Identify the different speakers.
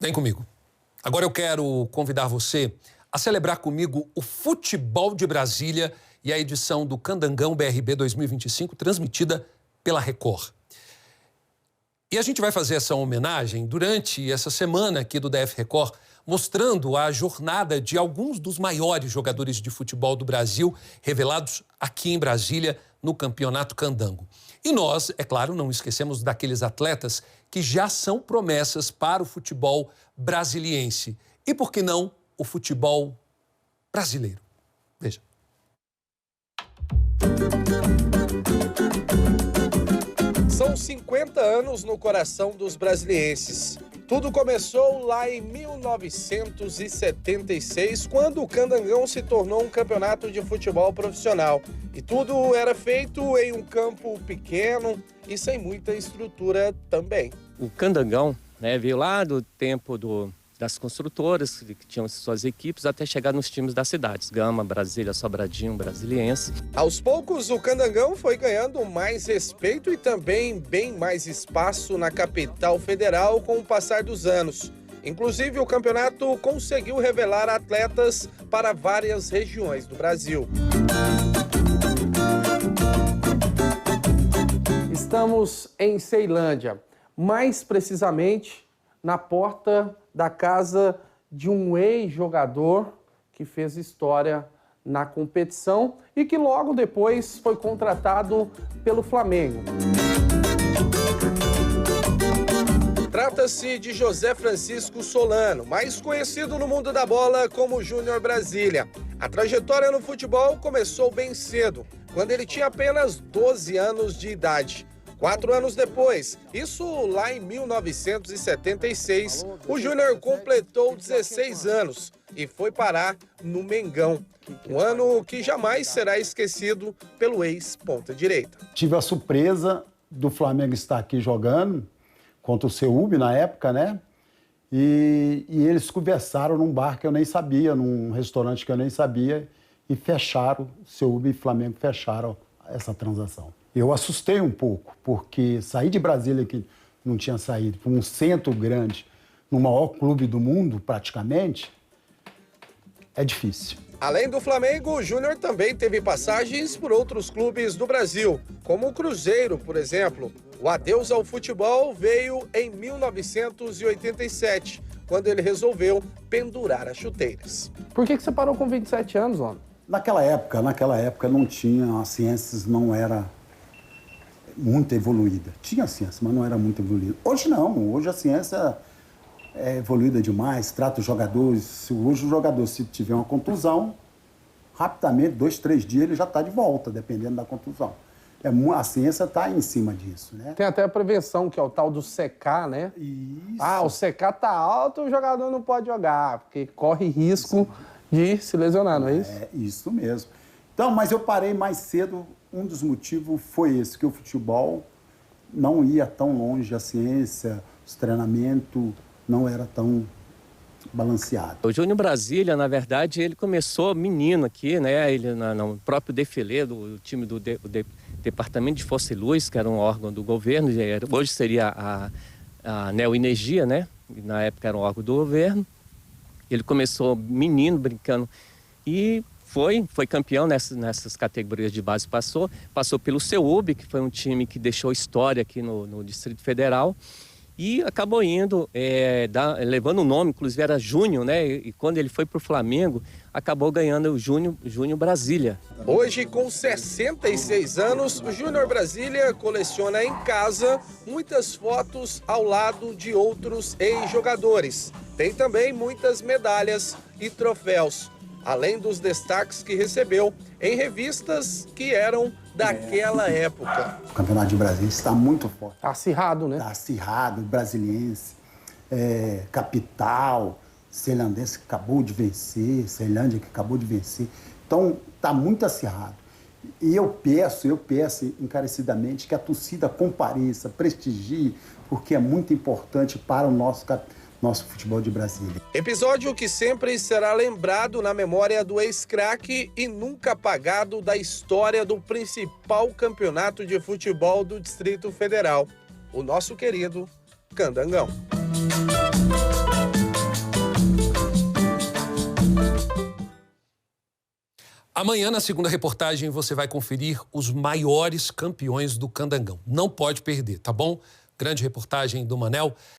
Speaker 1: Vem comigo. Agora eu quero convidar você a celebrar comigo o Futebol de Brasília e a edição do Candangão BRB 2025, transmitida pela Record. E a gente vai fazer essa homenagem durante essa semana aqui do DF Record, mostrando a jornada de alguns dos maiores jogadores de futebol do Brasil, revelados aqui em Brasília, no Campeonato Candango. E nós, é claro, não esquecemos daqueles atletas que já são promessas para o futebol brasiliense. E, por que não, o futebol brasileiro? Veja.
Speaker 2: São 50 anos no coração dos brasilienses. Tudo começou lá em 1976, quando o Candangão se tornou um campeonato de futebol profissional. E tudo era feito em um campo pequeno e sem muita estrutura também.
Speaker 3: O Candangão, veio lá do tempo das construtoras, que tinham suas equipes, até chegar nos times das cidades. Gama, Brasília, Sobradinho, Brasiliense.
Speaker 2: Aos poucos, o Candangão foi ganhando mais respeito e também bem mais espaço na capital federal com o passar dos anos. Inclusive, o campeonato conseguiu revelar atletas para várias regiões do Brasil.
Speaker 4: Estamos em Ceilândia, mais precisamente na porta da casa de um ex-jogador que fez história na competição e que logo depois foi contratado pelo Flamengo.
Speaker 2: Trata-se de José Francisco Solano, mais conhecido no mundo da bola como Júnior Brasília. A trajetória no futebol começou bem cedo, quando ele tinha apenas 12 anos de idade. 4 anos depois, isso lá em 1976, o Júnior completou 16 anos e foi parar no Mengão. Um ano que jamais será esquecido pelo ex-ponta-direita.
Speaker 5: Tive a surpresa do Flamengo estar aqui jogando contra o CEUB na época, né? E eles conversaram num bar que eu nem sabia, num restaurante que eu nem sabia, e fecharam, o CEUB e o Flamengo fecharam essa transação. Eu assustei um pouco, porque sair de Brasília, que não tinha saído, para um centro grande, no maior clube do mundo, praticamente, é difícil.
Speaker 2: Além do Flamengo, o Júnior também teve passagens por outros clubes do Brasil, como o Cruzeiro, por exemplo. O adeus ao futebol veio em 1987, quando ele resolveu pendurar as chuteiras.
Speaker 4: Por que você parou com 27 anos, homem?
Speaker 5: Naquela época não tinha, as ciências não era muito evoluída. Tinha ciência, mas não era muito evoluída. Hoje não, hoje a ciência é evoluída demais, trata os jogadores. Hoje o jogador, se tiver uma contusão, rapidamente, 2, 3 dias, ele já está de volta, dependendo da contusão. A ciência está em cima disso, né?
Speaker 4: Tem até a prevenção, que é o tal do secar, né?
Speaker 5: Isso.
Speaker 4: Ah, o secar tá alto, o jogador não pode jogar, porque corre risco de se lesionar, não é isso?
Speaker 5: É, isso mesmo. Então, mas eu parei mais cedo, um dos motivos foi esse, que o futebol não ia tão longe, a ciência, os treinamentos não era tão balanceado.
Speaker 3: O Júnior Brasília, na verdade, ele começou menino aqui, né? Ele no próprio defilê do time do Departamento de Força e Luz, que era um órgão do governo, hoje seria a Neoenergia, né? Na época era um órgão do governo. Ele começou menino, brincando, e foi campeão nessas categorias de base. Passou pelo CEUB, que foi um time que deixou história aqui no Distrito Federal, e acabou indo, levando o nome, inclusive era Júnior, né? E quando ele foi para o Flamengo, acabou ganhando o Júnior Brasília.
Speaker 2: Hoje, com 66 anos, o Júnior Brasília coleciona em casa muitas fotos ao lado de outros ex-jogadores. Tem também muitas medalhas e troféus, além dos destaques que recebeu em revistas que eram daquela época.
Speaker 5: O Campeonato de Brasília está muito forte.
Speaker 4: Tá acirrado, né?
Speaker 5: Está acirrado, brasiliense, capital, ceilandense que acabou de vencer, Ceilândia que acabou de vencer. Então, está muito acirrado. E eu peço encarecidamente que a torcida compareça, prestigie, porque é muito importante para o nosso futebol de Brasília.
Speaker 2: Episódio que sempre será lembrado na memória do ex-craque e nunca apagado da história do principal campeonato de futebol do Distrito Federal, o nosso querido Candangão.
Speaker 1: Amanhã, na segunda reportagem, você vai conferir os maiores campeões do Candangão. Não pode perder, tá bom? Grande reportagem do Manel.